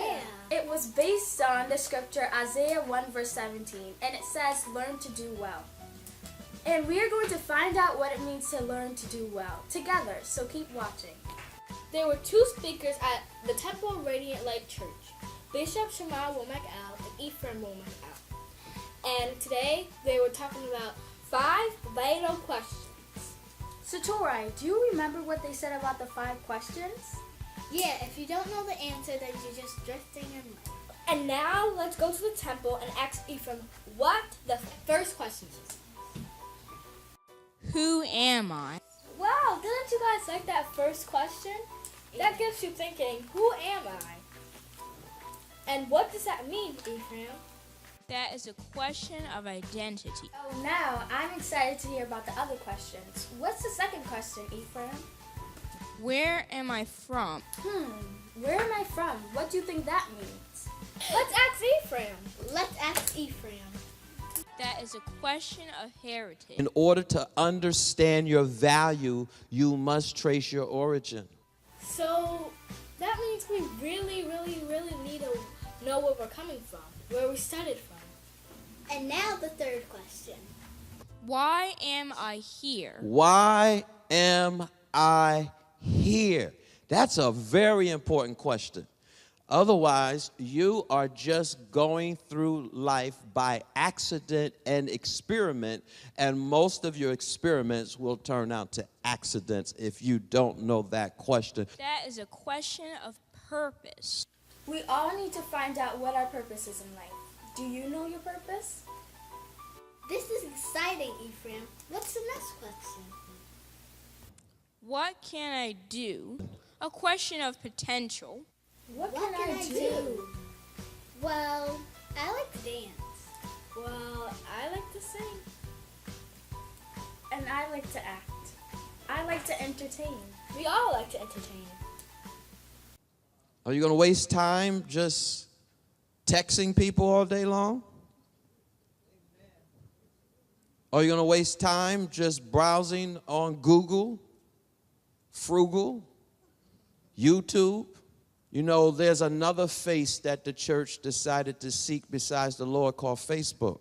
Yeah. It was based on the scripture Isaiah 1 verse 17, and it says, learn to do well. And we are going to find out what it means to learn to do well together, so keep watching. There were two speakers at the Temple Radiant Light Church, Bishop Shema Womack Al and Ephraim Womack Al. And today they were talking about 5 vital questions. So Torai, do you remember what they said about the 5 questions? Yeah, if you don't know the answer, then you're just drifting in life. And now let's go to the temple and ask Ephraim what the first question is. Who am I? Wow, didn't you guys like that first question? That gets you thinking, who am I? And what does that mean, Ephraim? That is a question of identity. Oh, now I'm excited to hear about the other questions. What's the second question, Ephraim? Where am I from? Where am I from? What do you think that means? Let's ask Ephraim. Let's ask Ephraim. That is a question of heritage. In order to understand your value, you must trace your origin. So that means we really need to know where we're coming from, where we started from. And now the third question. Why am I here? Why am I here? That's a very important question. Otherwise, you are just going through life by accident and experiment, and most of your experiments will turn out to accidents if you don't know that question. That is a question of purpose. We all need to find out what our purpose is in life. Do you know your purpose? This is exciting, Ephraim. What's the next question? What can I do? A question of potential. What can I do? Well, I like to dance. Well, I like to sing. And I like to act. I like to entertain. We all like to entertain. Are you going to waste time just texting people all day long? Are you going to waste time just browsing on Google, Frugal, YouTube? You know, there's another face that the church decided to seek besides the Lord called Facebook.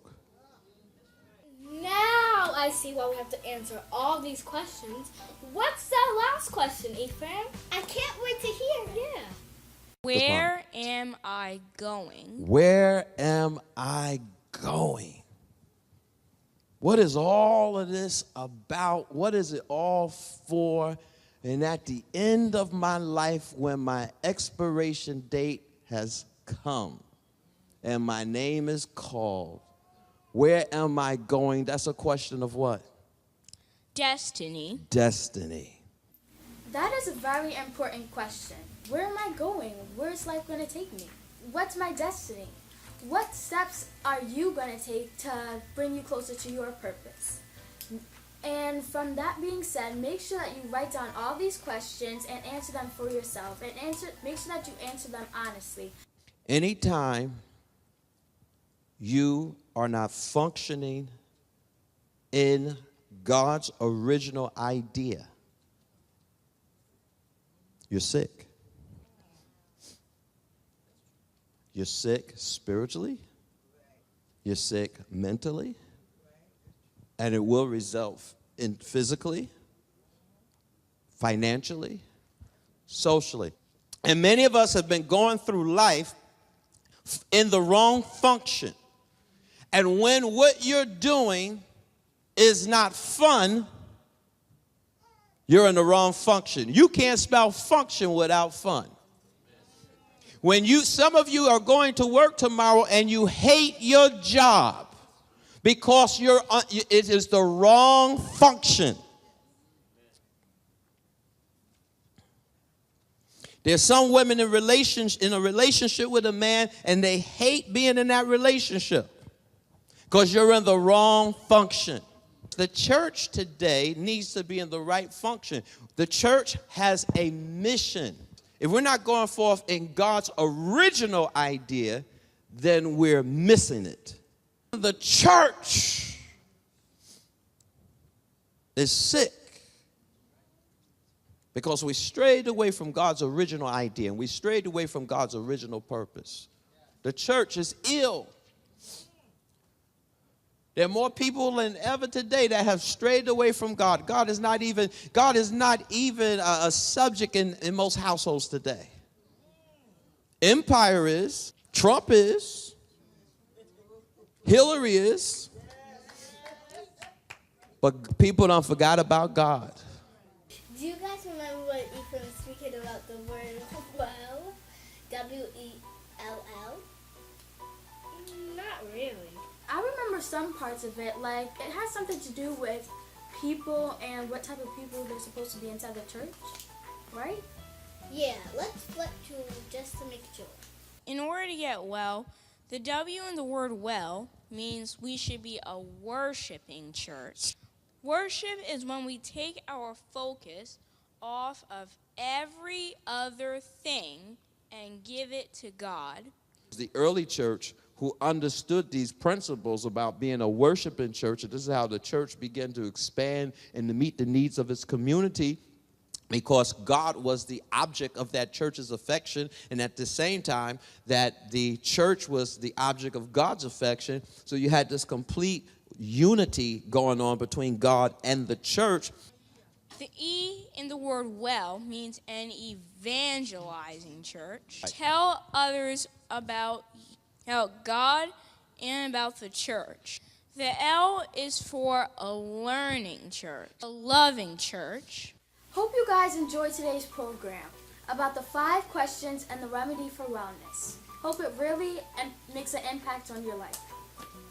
Now I see why we have to answer all these questions. What's that last question, Ephraim? I can't wait to hear. Yeah. Where am I going? Where am I going? What is all of this about? What is it all for? And at the end of my life, when my expiration date has come and my name is called, where am I going? That's a question of what? Destiny. Destiny. That is a very important question. Where am I going? Where is life going to take me? What's my destiny? What steps are you going to take to bring you closer to your purpose? And from that being said, make sure that you write down all these questions and answer them for yourself. And make sure that you answer them honestly. Anytime you are not functioning in God's original idea, you're sick. You're sick spiritually. You're sick mentally. And it will result in physically, financially, socially. And many of us have been going through life in the wrong function. And when what you're doing is not fun, you're in the wrong function. You can't spell function without fun. When some of you are going to work tomorrow and you hate your job because it is the wrong function. There's some women in a relationship with a man and they hate being in that relationship because you're in the wrong function. The church today needs to be in the right function. The church has a mission. If we're not going forth in God's original idea, then we're missing it. The church is sick. Because we strayed away from God's original idea and we strayed away from God's original purpose. The church is ill. There are more people than ever today that have strayed away from God. God is not even a subject in most households today. Empire is, Trump is, Hillary is, but people don't forgot about God. Do you guys remember when Ephraim was speaking about the word well? W-E-L-L? Not really. I remember some parts of it, like it has something to do with people and what type of people they're supposed to be inside the church, right? Yeah, let's flip to just to make sure. In order to get well, the W in the word well means we should be a worshiping church. Worship is when we take our focus off of every other thing and give it to God. The early church who understood these principles about being a worshiping church, and this is how the church began to expand and to meet the needs of its community, because God was the object of that church's affection, and at the same time that the church was the object of God's affection. So you had this complete unity going on between God and the church. The E in the word well means an evangelizing church. Tell others about God and about the church. The L is for a learning church, a loving church. Hope you guys enjoyed today's program about the 5 questions and the remedy for wellness. Hope it really makes an impact on your life.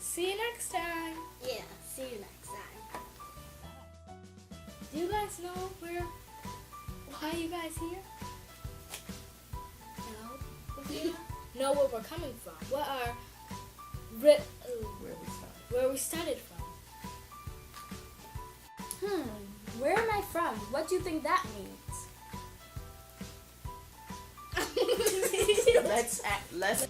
See you next time. Yeah, see you next time. Do you guys know why you guys here? No. Know where we're coming from. What are where we started from. Where am I from? What do you think that means? Let's